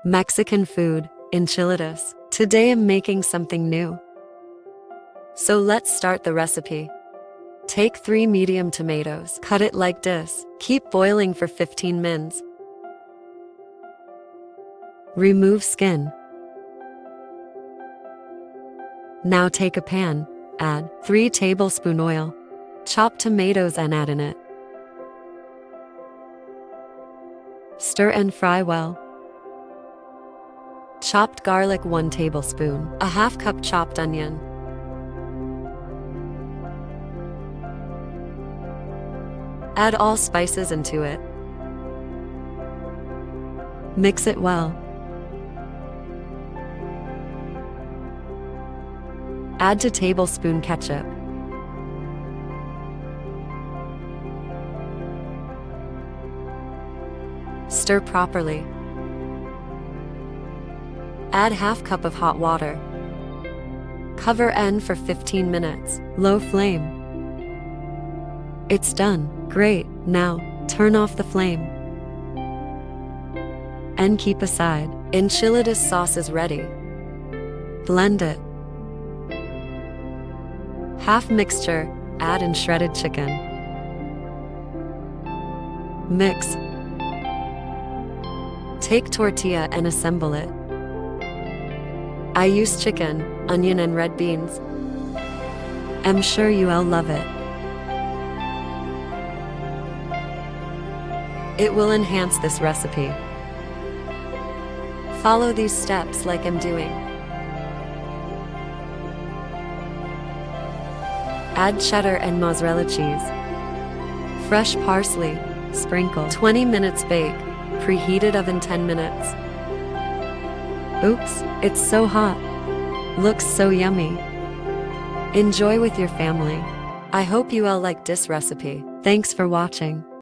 Mexican food, enchiladas. Today I'm making something new. So let's start the recipe. Take 3 medium tomatoes, cut it like this. Keep boiling for 15 minutes. Remove skin. Now take a pan, add 3 tablespoon oil. Chop tomatoes and add in it. Stir and fry well. Chopped garlic 1 tablespoon, a half cup chopped onion. Add all spices into it. Mix it well. Add 2 tablespoon ketchup. Stir properly. Add half cup of hot water. Cover and for 15 minutes, low flame. It's done. Great. Now, turn off the flame. And keep aside. Enchiladas sauce is ready. Blend it. Half mixture, add in shredded chicken. Mix. Take tortilla and assemble it. I use chicken, onion and red beans. I'm sure you'll love it. It will enhance this recipe. Follow these steps like I'm doing. Add cheddar and mozzarella cheese. Fresh parsley, sprinkle. 20 minutes bake. Preheated oven 10 minutes. Oops, it's so hot. Looks so yummy. Enjoy with your family. I hope you all like this recipe. Thanks for watching.